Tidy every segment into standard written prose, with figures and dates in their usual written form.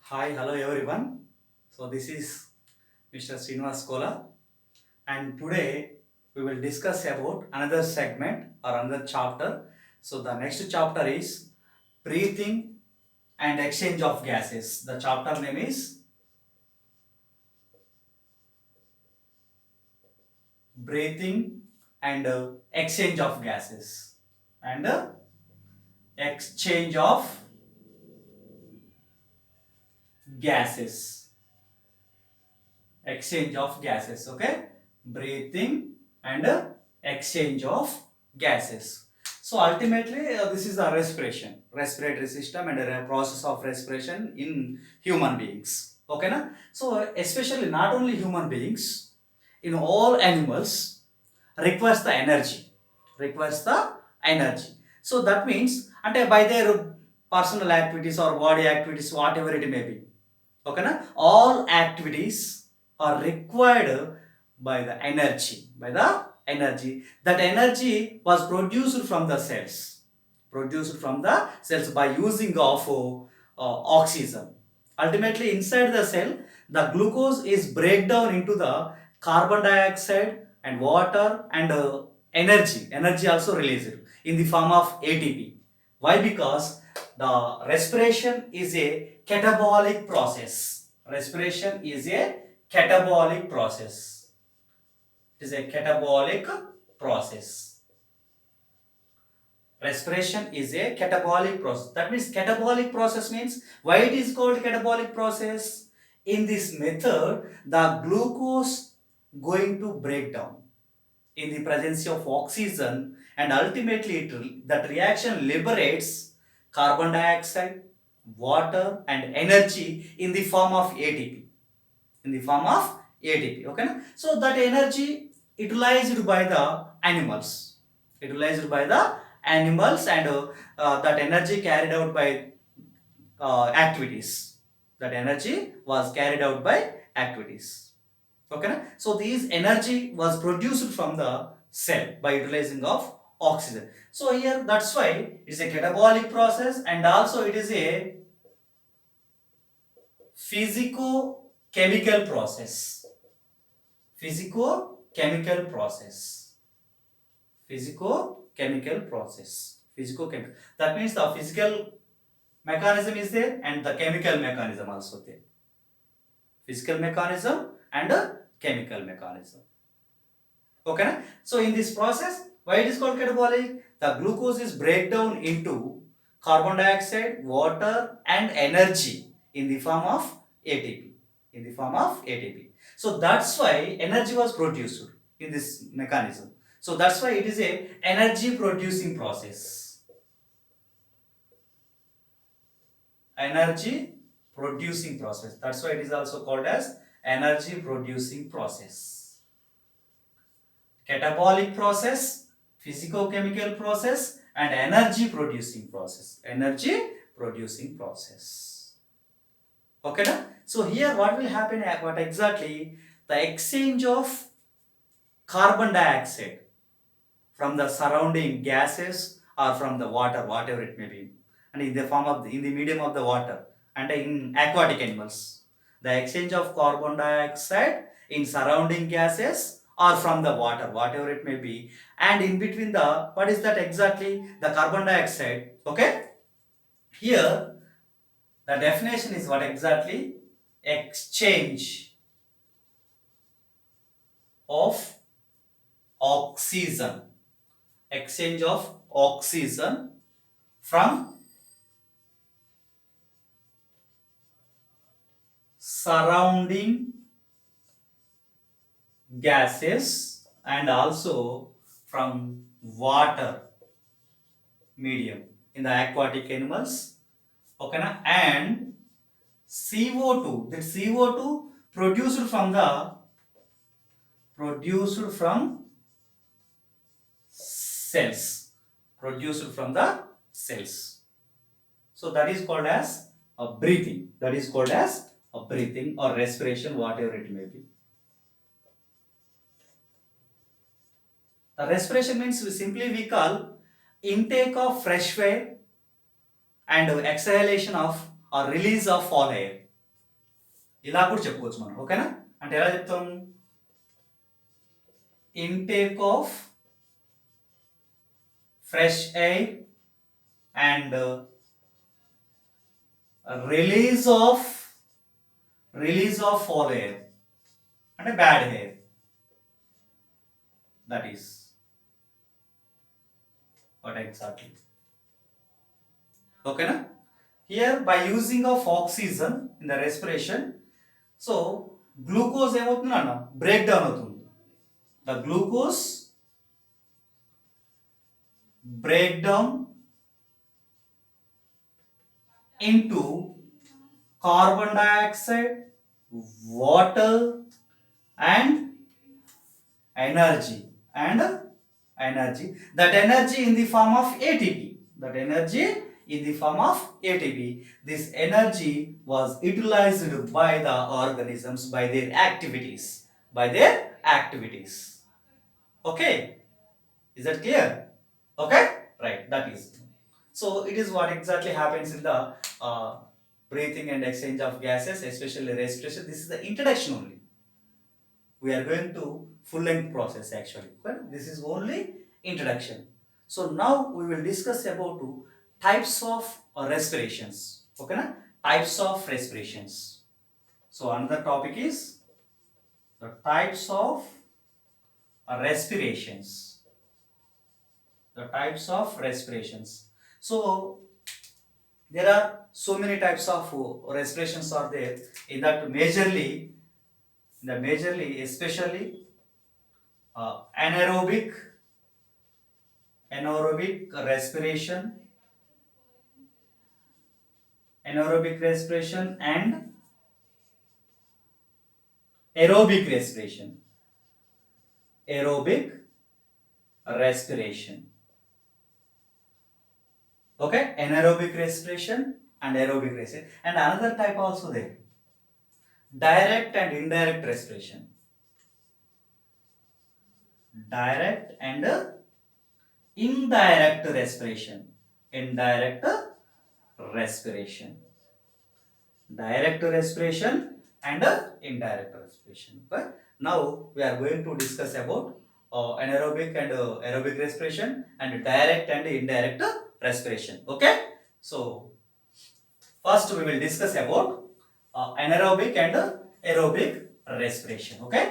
Hi, hello everyone. So this is Mr. Srinivas Kola, and today we will discuss about another segment or another chapter. So the next chapter is breathing and exchange of gases. The chapter name is breathing and exchange of gases and exchange of gases. Exchange of gases. Okay, breathing and exchange of gases. So ultimately this is the respiration, respiratory system and a process of respiration in human beings. Okay na? So especially not only human beings, in all animals requires the energy, requires the energy. So that means అంటే by their personal activities or body activities, whatever it may be, okay na, all activities are required by the energy. That energy was produced from the cells by using of oxygen. Ultimately inside the cell, the glucose is break down into the carbon dioxide and water and energy also released in the form of ATP. Why? Because the respiration is a catabolic process. Respiration is a catabolic process. It is a catabolic process. Respiration is a catabolic process. That means catabolic process means why it is called catabolic process. In this method, the glucose going to break down in the presence of oxygen, and ultimately that reaction liberates carbon dioxide, water and energy in the form of ATP. In the form of ATP. Okay. So that energy utilized by the animals. Utilized by the animals and that energy carried out by activities. That energy was carried out by activities. Okay. So these energy was produced from the cell by utilizing of oxygen. So here that's why it is a catabolic process and also it is a physico-chemical process. Physico-chemical process. Physico-chemical process. Physico-chemical. That means the physical mechanism is there and the chemical mechanism also there. Physical mechanism and a chemical mechanism. Okay. So in this process, why it is called catabolic? The glucose is break down into carbon dioxide, water and energy in the form of ATP. In the form of ATP. So that's why energy was produced in this mechanism. So that's why it is a energy producing process. Energy producing process. That's why it is also called as energy producing process. Catabolic process, physico-chemical process and energy producing process. Energy producing process. Okay na? So here what will happen, what exactly? The exchange of carbon dioxide from the surrounding gases or from the water, whatever it may be, and in the form of in the medium of the water and in aquatic animals. The exchange of carbon dioxide in surrounding gases or from the water, whatever it may be, and in between the, what is that exactly? The carbon dioxide. Okay. Here the definition is what exactly? Exchange of oxygen. Exchange of oxygen from surrounding gases and also from water medium in the aquatic animals. Okay na? And CO2, that CO2 produced from cells, produced from the cells. So that is called as a breathing. That is called as a breathing or respiration, whatever it may be. The respiration means we call intake of fresh air and exhalation of or release of foul air. ఇలా కూడా చెప్పుకోవచ్చు మనం. ఓకేనా? అంటే ఎలా చెప్తాం? Intake of fresh air and release of foul air అంటే bad air. That is what exactly. Okay na? Here by using of oxygen in the respiration, so glucose ఏమవుతుంది అన్న బ్రేక్ డౌన్ అవుతుంది. The glucose break down into carbon dioxide, water and energy. That energy in the form of ATP. This energy was utilized by the organisms by their activities. Okay, is that clear? Okay, right, that is. So it is what exactly happens in the breathing and exchange of gases, especially respiration. This is the introduction only. We are going to full length process actually, but this is only introduction. So now we will discuss about types of respirations. Okay na? Types of respirations. So another topic is the types of respirations. So there are so many types of respirations are there. In that majorly especially anaerobic respiration and aerobic respiration. Okay, anaerobic respiration and aerobic respiration. And another type also there, direct and indirect respiration. Direct and indirect respiration. Direct respiration and indirect respiration. But now we are going to discuss about anaerobic and aerobic respiration and direct and indirect respiration. Okay, so first we will discuss about anaerobic and aerobic respiration. Okay,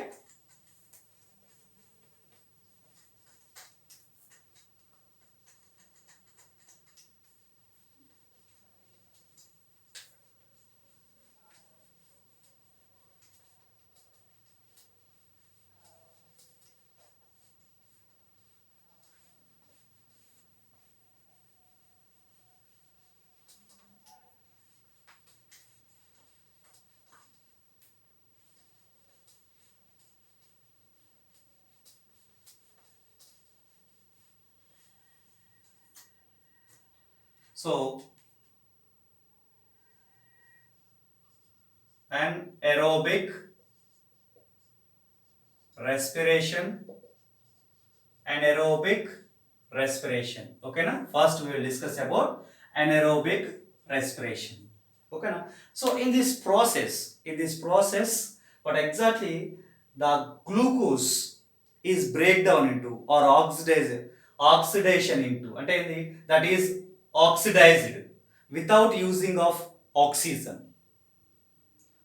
so an aerobic respiration and aerobic respiration. Okay na? First we will discuss about anaerobic respiration. Okay na? So in this process what exactly the glucose is break down into or oxidation into, అంటే that is oxidized without using of oxygen.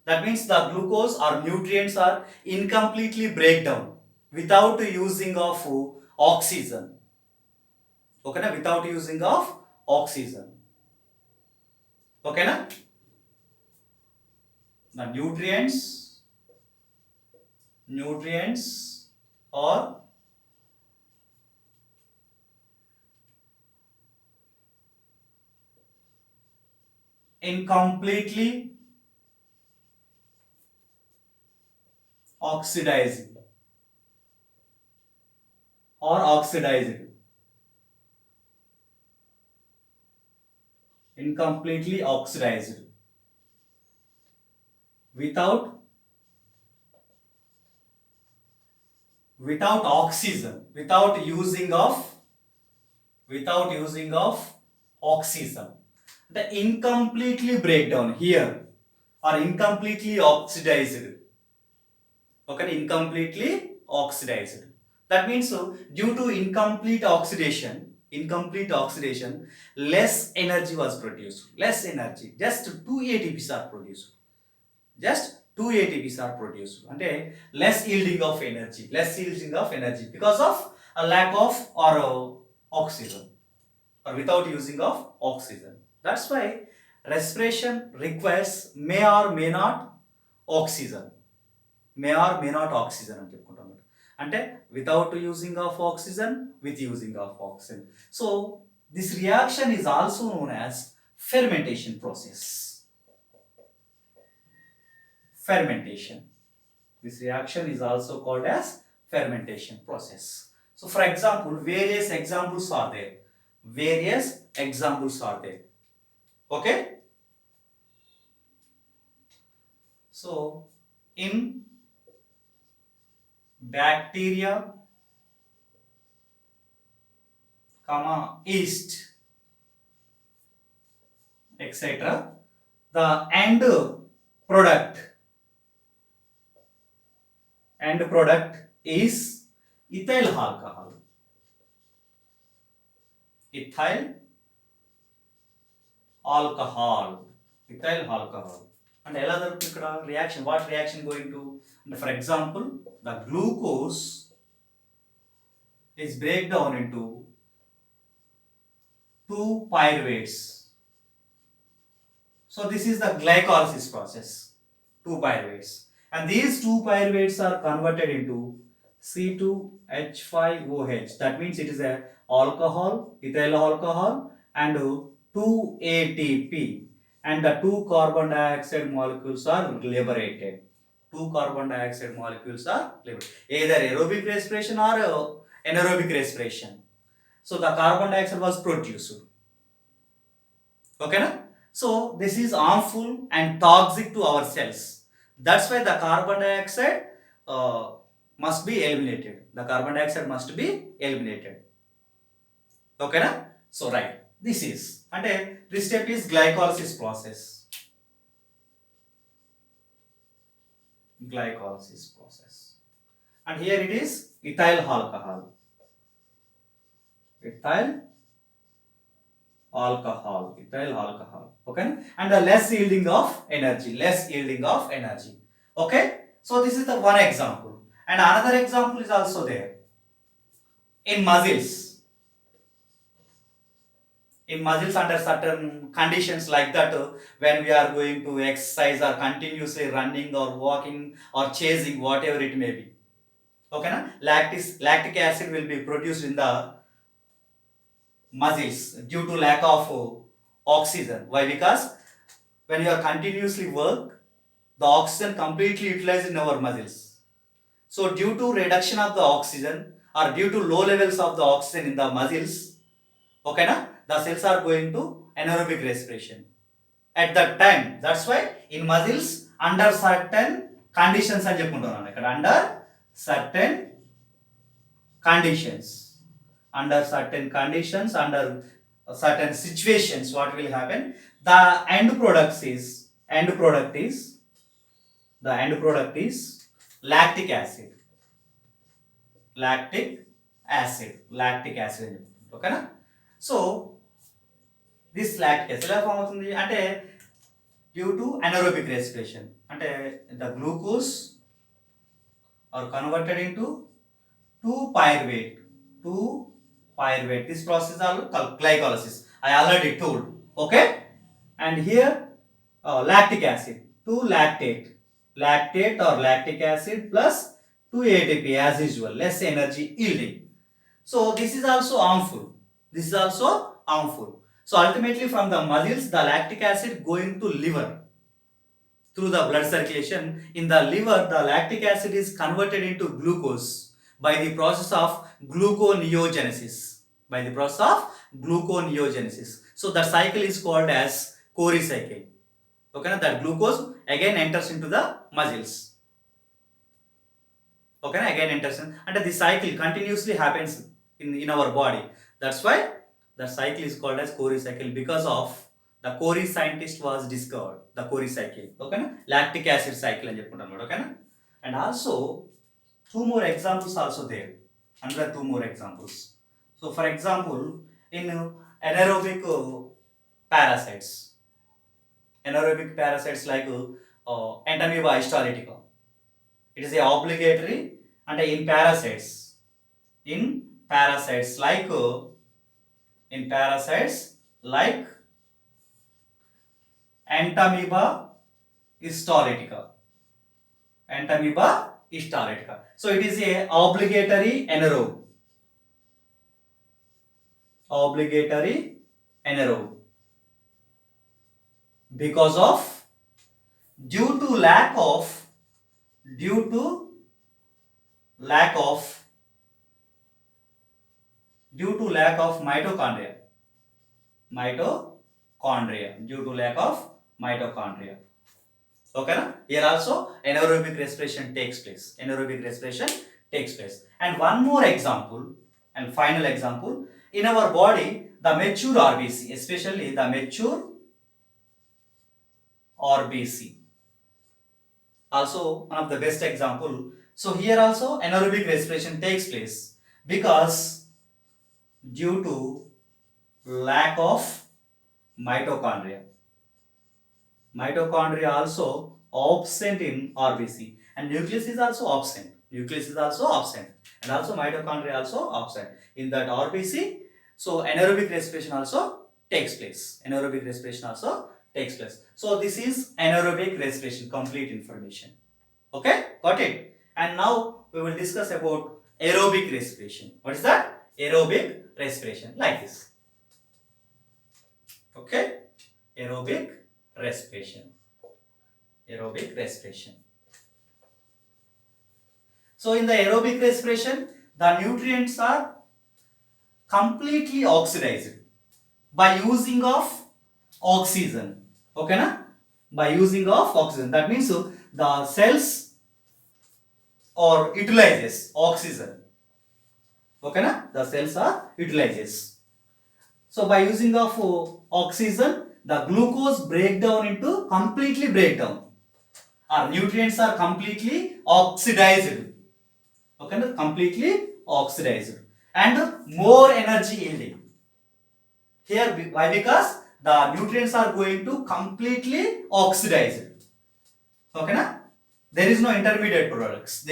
That means the glucose or nutrients are incompletely break down without using of oxygen. Okay na? Without using of oxygen. Okay na? The nutrients are incompletely oxidized. Incompletely oxidized without oxygen, without using of oxygen. The incompletely breakdown here, or incompletely oxidized. Okay, incompletely oxidized. That means due to incomplete oxidation, less energy was produced. Less energy, just 2 ATPs are produced. Just 2 ATPs are produced. And less yielding of energy because of a lack of or oxygen, or without using of oxygen. That's why respiration requires may or may not oxygen. May or may not oxygen అని చెప్పుకుంటాం. అంటే without using of oxygen, with using of oxygen. So this reaction is also known as fermentation process. Fermentation. This reaction is also called as fermentation process. So for example, various examples are there. Okay. So in bacteria, yeast, etc., the end product is ethyl alcohol. Ethyl alcohol. And ఎలా జరుగుతుంది ఇక్కడ reaction? What reaction going to? And for example, the glucose is break down into 2 pyruvates. So this is the glycolysis process. 2 pyruvates. And these 2 pyruvates are converted into C2H5OH. That means it is a alcohol, ethyl alcohol, and 2 ATP. And the 2 carbon dioxide molecules are liberated. 2 carbon dioxide molecules are liberated. Either aerobic respiration or anaerobic respiration. So the carbon dioxide was produced. Okay, na? So this is harmful and toxic to our cells. That's why the carbon dioxide must be eliminated. The carbon dioxide must be eliminated. Okay, na? So right, this is, and this step is glycolysis process. And here it is ethyl alcohol. Ethyl alcohol. Okay, and the less yielding of energy. Okay, so this is the one example, and another example is also there in muscles. Under certain conditions like that, when we are going to exercise or continuously running or walking or chasing, whatever it may be. Okay, na? Lactic acid will be produced in the muscles due to lack of oxygen. Why? Because when you are continuously work, the oxygen completely utilized in our muscles. So due to reduction of the oxygen or due to low levels of the oxygen in the muscles, okay na, the cells are going to anaerobic respiration at that time. That's why in muscles, under certain conditions అని చెప్పుకుంటున్నాను ఇక్కడ, under certain situations, what will happen? The end product is lactic acid. Okay na? So this lactic acid ఎలా form అవుతుంది అంటే due to anaerobic respiration. అంటే the glucose are converted into 2 pyruvate. This process is called glycolysis. I already told. Okay, and here lactic acid, 2 lactate or lactic acid plus 2 ATP as usual, less energy yielding. So this is also harmful. So ultimately from the muscles, the lactic acid going to liver through the blood circulation. In the liver, the lactic acid is converted into glucose by the process of gluconeogenesis. So that cycle is called as Cori cycle. Okay, that glucose again enters into the muscles. Okay, again enters in, and the cycle continuously happens in our body. That's why the cycle is called as Cori cycle, because of The Cori scientist was discovered. The Cori cycle. Okay? Lactic acid cycle అని చెప్పుకుంటాం. Okay? And also, two more examples also there. Another two more examples. So, for example, in anaerobic parasites. Anaerobic parasites like Entamoeba histolytica. It is a obligatory and in parasites like Entamoeba histolytica. So it is a obligatory anaerobe. Because of due to lack of mitochondria. Okay, na? Here also anaerobic respiration takes place. And one more example and final example, in our body, the mature RBC, especially the mature RBC, also one of the best example. So here also anaerobic respiration takes place because due to lack of mitochondria. Mitochondria also absent in RBC, and nucleus is also absent. And also mitochondria also absent in that RBC. So anaerobic respiration also takes place. So this is anaerobic respiration, complete information. Okay, got it? And now we will discuss about aerobic respiration. What is that? Aerobic respiration, like this. Okay, aerobic respiration. So in the aerobic respiration, the nutrients are completely oxidized by using of oxygen. Okay, na? By using of oxygen. That means the cells or utilizes oxygen. Okay, na? The cells are utilizes. So by using of oxygen, the glucose completely breakdown. Our nutrients are completely oxidized. Okay, na? Completely oxidized and more energy yielding. Here, why? Because the nutrients are going to completely oxidized. Okay, na? There is no intermediate products.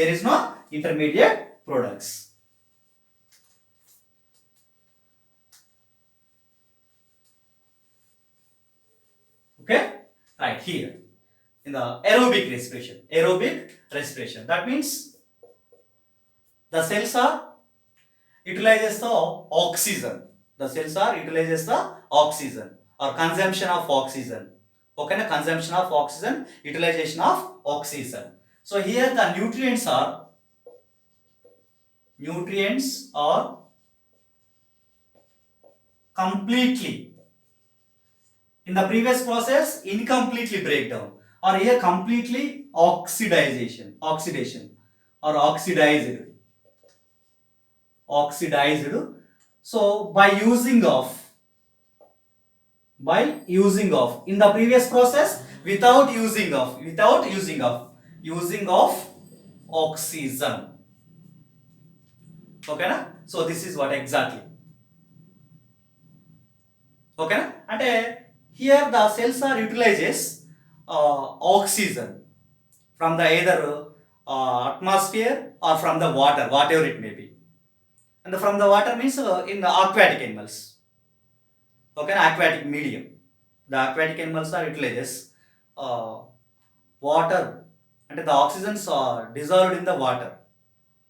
Okay, right here in the aerobic respiration. That means the cells are utilizes the oxygen. Or consumption of oxygen. Okay, na? Consumption of oxygen, utilization of oxygen. So here the nutrients are completely, in the previous process incompletely breakdown, or here completely oxidation or oxidized. So by using of in the previous process without using of oxygen. Okay, na? So this is what exactly. Okay, na? And here the cells are utilizes oxygen from the either atmosphere or from the water, whatever it may be. And from the water means in the aquatic animals. Okay, aquatic medium. The aquatic animals are utilizes water, and the oxygens are dissolved in the water.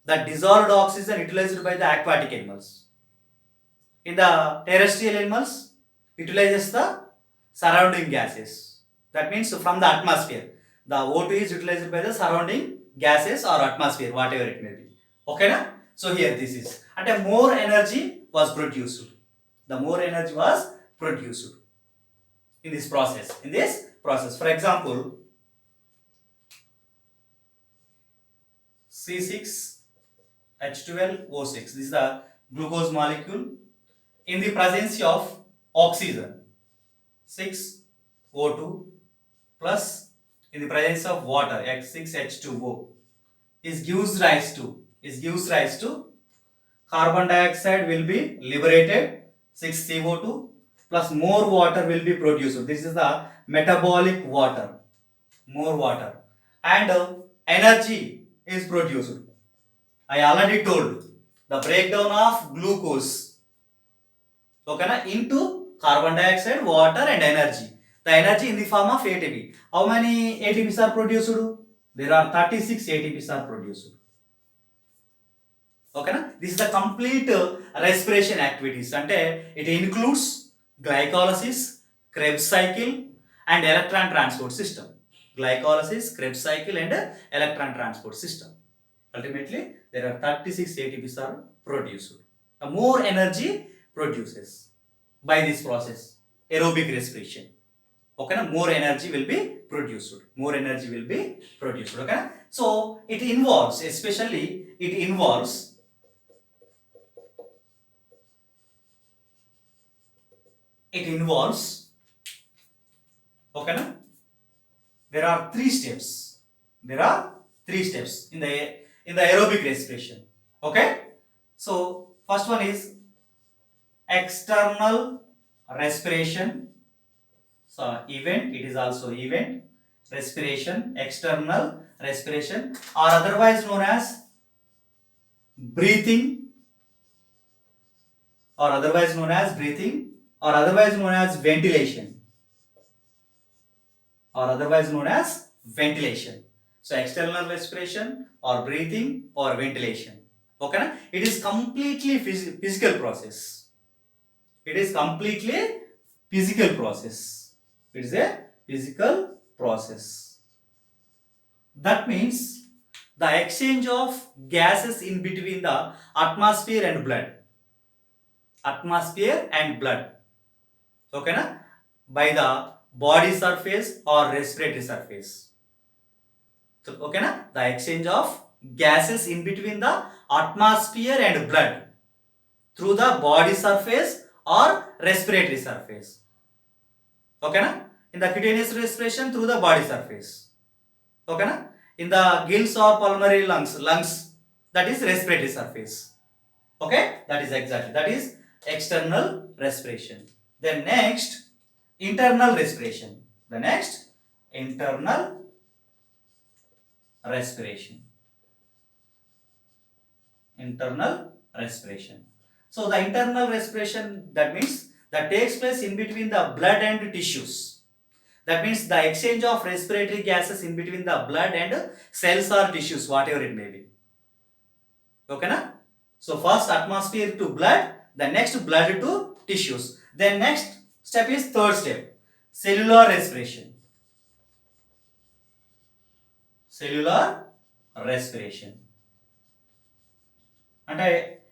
That dissolved oxygen utilized by the aquatic animals. In the terrestrial animals, utilizes the surrounding gases. That means from the atmosphere, the O2 is utilized by the surrounding gases or atmosphere, whatever it may be. Okay, na? So here this is, and more energy was produced. In this process. For example, C6H12O6. This is the glucose molecule in the presence of oxygen. 6O2 plus in the presence of water X6H2O gives rise to carbon dioxide will be liberated, 6CO2 plus more water will be produced. This is the metabolic water, more water, and energy is produced. I already told the breakdown of glucose, okay, na, into carbon dioxide, water, and energy. The energy in the form of ATP. How many ATPs are produced? There are 36 ATPs are produced. Okay, na? This is the complete respiration activities. Ante it includes glycolysis, Krebs cycle, and electron transport system. Glycolysis, Krebs cycle, and electron transport system. Ultimately, there are 36 ATPs are produced. The more energy produces by this process, aerobic respiration. Okay, na? More energy will be produced. More energy will be produced. Okay, so it involves, especially it involves okay, na? There are three steps in the aerobic respiration. Okay, so first one is external respiration. So event, it is also event respiration, external respiration, or otherwise known as breathing, or otherwise known as ventilation, So external respiration or breathing or ventilation. Okay, na? It is completely physical process. It is a physical process. That means the exchange of gases in between the atmosphere and blood. Okay, na? By the body surface or respiratory surface. So, okay, na? The exchange of gases in between the atmosphere and blood through the body surface or respiratory surface. Okay, na? In the cutaneous respiration, through the body surface. Okay, na? In the gills or pulmonary lungs, that is respiratory surface. Okay, that is external respiration. Then next, internal respiration. Internal respiration. So the internal respiration, that means that takes place in between the blood and tissues. That means the exchange of respiratory gases in between the blood and cells or tissues, whatever it may be. Okay, na? So first atmosphere to blood, the next blood to tissues. Then next step is third step, cellular respiration. And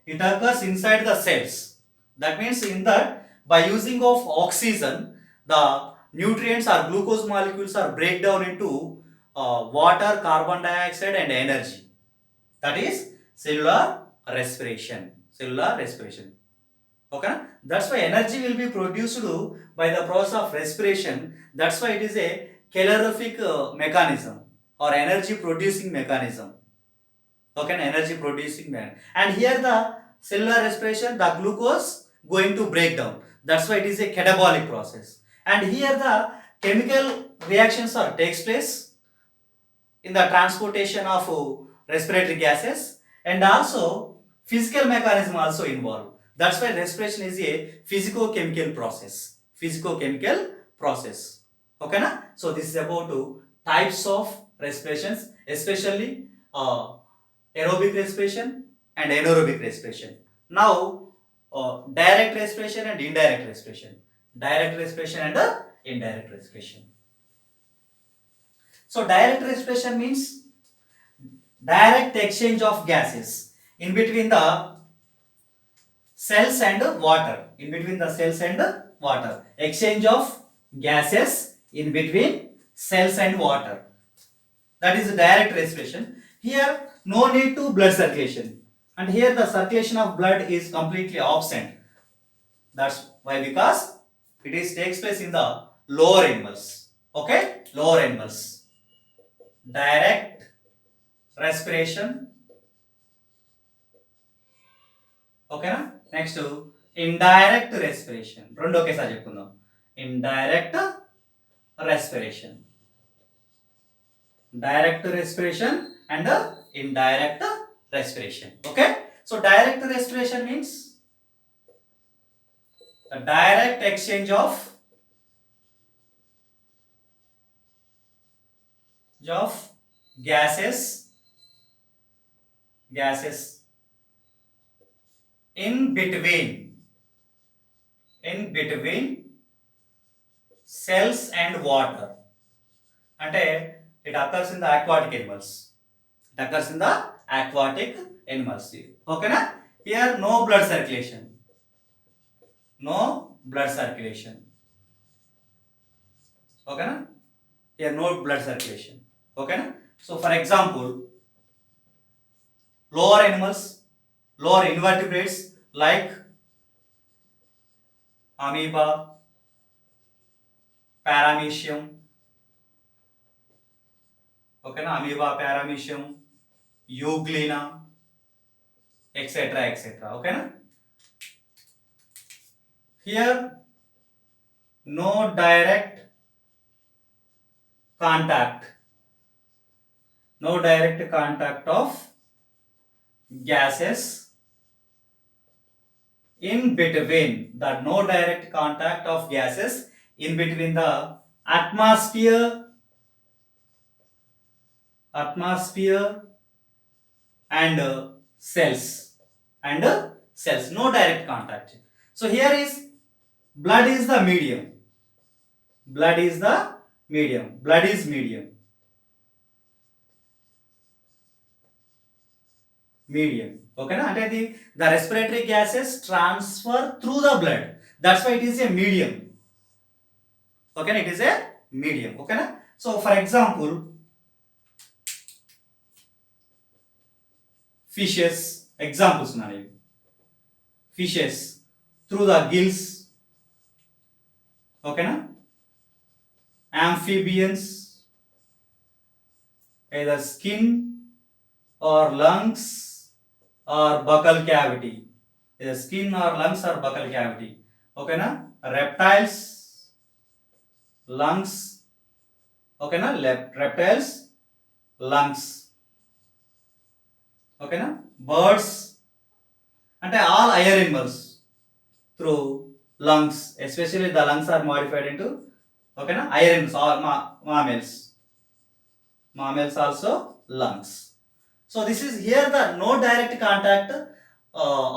it occurs inside the cells. That means in that, by using of oxygen, the nutrients or glucose molecules are break down into water, carbon dioxide, and energy. That is cellular respiration. Okay, that's why energy will be produced by the process of respiration. That's why it is a calorific mechanism or energy producing mechanism. Okay, energy producing mechanism. And here the cellular respiration, the glucose going to break down. That's why it is a catabolic process. And here the chemical reactions takes place in the transportation of respiratory gases, and also physical mechanism also involved. That's why respiration is a physico-chemical process. Okay, na? So this is about types of respirations, especially aerobic respiration and anaerobic respiration. Now direct respiration and indirect respiration. So direct respiration means direct exchange of gases in between the cells and water. Exchange of gases in between cells and water. That is direct respiration. Here no need to blood circulation, and here the circulation of blood is completely absent. That's why, because it is takes place in the lower animals. Okay, lower animals. Direct respiration. Okay na? Next indirect respiration. రెండు ఒకేసారి చెప్పుకుందాం. Indirect respiration. Direct respiration and indirect respiration. Okay, so direct respiration means a direct exchange of gases in between cells and water. అంటే it occurs in the aquatic animals. Okay na? Here no blood circulation. Okay na? Here no blood circulation. Okay na? So for example, lower invertebrates like amoeba, paramecium. Okay na? Amoeba, paramecium, euglena, etc. Okay na? Here no direct contact of gases in between the atmosphere and cells. No direct contact. So here is blood is medium. Okay na? అంటే the respiratory gases transfer through the blood. That's why it is a medium. Okay na? It is a medium. Okay na? So for example, fishes, examples nani. Fishes through the gills. Okay na? Amphibians either skin or lungs or buccal cavity. Either skin or lungs or buccal cavity. Okay na? Reptiles, lungs. Okay na? Reptiles, lungs. Okay na? Birds అంటే all higher animals through lungs, especially the lungs are modified into okay na higher animals, all mammals also lungs. So this is here the no direct contact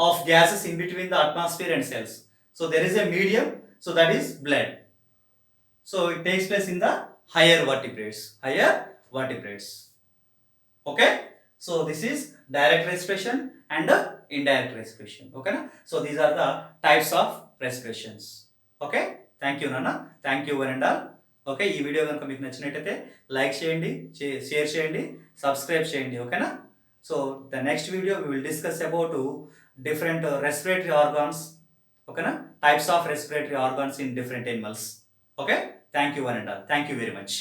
of gases in between the atmosphere and cells. So there is a medium, so that is blood. So it takes place in the higher vertebrates. Okay, so this is direct respiration and indirect respiration. Okay na? So these are the types of respirations. Okay, thank you Nana, thank you one and all. Okay, ఈ video కనుక మీకు నచ్చినట్టయితే like చేయండి, share చేయండి, subscribe చేయండి. ఓకేనా? So the next video we will discuss about different respiratory organs. ఓకేనా? Types of respiratory organs in different animals. Okay, thank you one and all. Thank you very much.